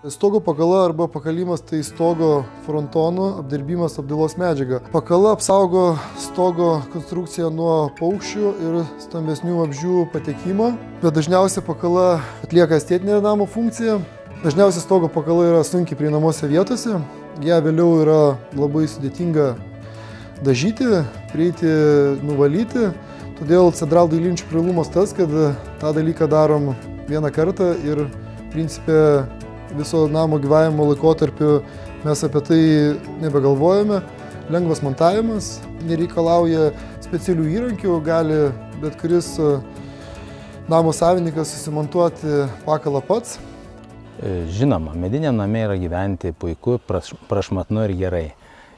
Stogo pakala arba pakalimas tai stogo frontonų apdirbimas apdailos medžiaga. Pakala apsaugo stogo konstrukciją nuo paukščių ir stambesnių vabzdžių patekimo, bet dažniausiai pakala atlieka estetinę namo funkciją. Dažniausiai stogo pakala yra sunkiai prieinamose vietose, ją vėliau yra labai sudėtinga dažyti, prieiti, nuvalyti. Todėl Cedral dailinčių privalumas tas, kad tą dalyką darom vieną kartą ir principe viso namo gyvavimo laikotarpiu mes apie tai nebegalvojame. Lengvas montavimas, nereikalauja specialių įrankių, gali bet kuris namo savininkas susimontuoti pakalą pats. Žinoma, mediniam name yra gyventi puiku, prašmatnu ir gerai.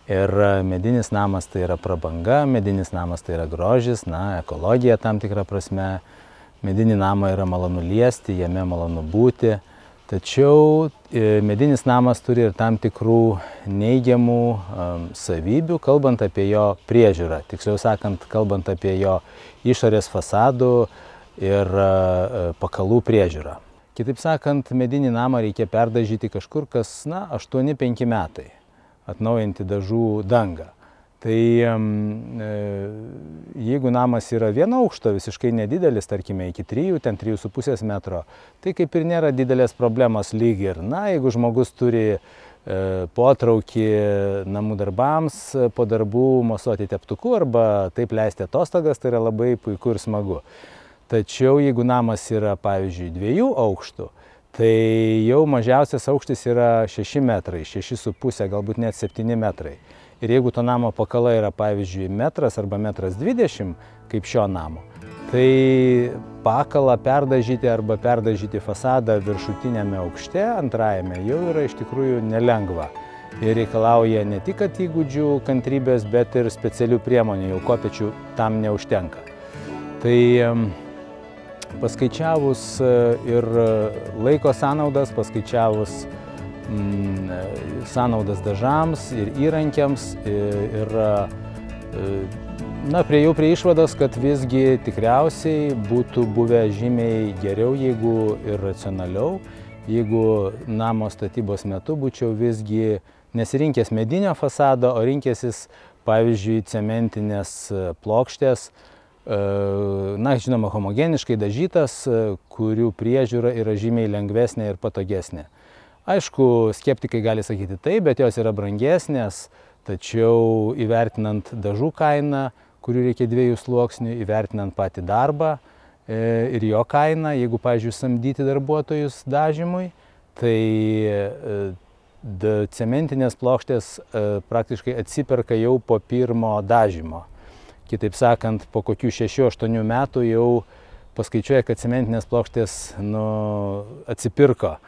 Ir medinis namas tai yra prabanga, medinis namas tai yra grožis, ekologija tam tikrą prasme. Medinį namą yra malonu liesti, jame malonu būti. Tačiau medinis namas turi ir tam tikrų neigiamų savybių, kalbant apie jo priežiūrą. Tiksliau sakant, kalbant apie jo išorės fasadų ir pakalų priežiūrą. Kitaip sakant, medinį namą reikia perdažyti kažkur kas 8-5 metai, atnaujinti dažų dangą. Tai jeigu namas yra vieno aukšto, visiškai nedidelis, tarkime iki 3–3,5 metro, tai kaip ir nėra didelės problemos lyg ir. Jeigu žmogus turi potraukį namų darbams, po darbų mosuoti teptuku arba taip leisti atostogas, tai yra labai puiku ir smagu. Tačiau jeigu namas yra, pavyzdžiui, 2 aukštų, tai jau mažiausias aukštis yra 6 metrai, 6,5, galbūt net 7 metrai. Ir jeigu to namo pakala yra, pavyzdžiui, metras arba 1,20 m, kaip šio namo, tai pakalą perdažyti arba perdažyti fasadą viršutinėme aukšte, antrajame, jau yra iš tikrųjų nelengva. Ir reikalauja ne tik įgūdžių, kantrybės, bet ir specialių priemonių, jau kopėčių tam neužtenka. Tai paskaičiavus ir laiko sąnaudas, paskaičiavus sąnaudas dažams ir įrankiams ir priėjau prie išvados, kad visgi tikriausiai būtų buvę žymiai geriau, jeigu ir racionaliau, jeigu namo statybos metu būčiau visgi nesirinkęs medinio fasado, o rinkęsis, pavyzdžiui, cementinės plokštės, žinoma, homogeniškai dažytas, kurių priežiūra yra žymiai lengvesnė ir patogesnė. Aišku, skeptikai gali sakyti taip, bet jos yra brangesnės, tačiau įvertinant dažų kainą, kurių reikia 2 sluoksnių, įvertinant patį darbą ir jo kainą, jeigu, pavyzdžiui, samdyti darbuotojus dažymui, tai cementinės plokštės praktiškai atsiperka jau po pirmo dažymo. Kitaip sakant, po kokių 6–8 metų jau paskaičiuoja, kad cementinės plokštės atsipirko.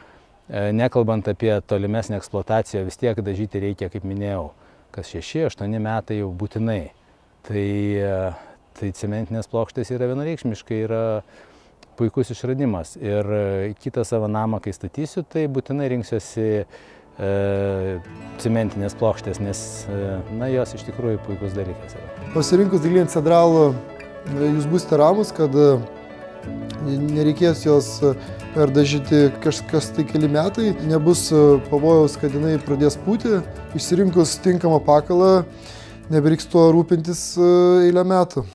Nekalbant apie tolimesnę eksploataciją, vis tiek dažyti reikia, kaip minėjau, kas 6–8 metai jau būtinai. Tai cementinės plokštės yra vienareikšmiškai puikus išradimas. Ir kitą savo namą, kai statysiu, tai būtinai rinksiuosi cementinės plokštės, nes jos iš tikrųjų puikus dalykas yra. Pasirinkus dailinį Cedralą, jūs būsite ramus, kad nereikės jos perdažyti kažkas tai keli metai, nebus pavojaus, kad jinai pradės pūti. Išsirinkus tinkamą pakalą, nebereiks tuo rūpintis eilę metų.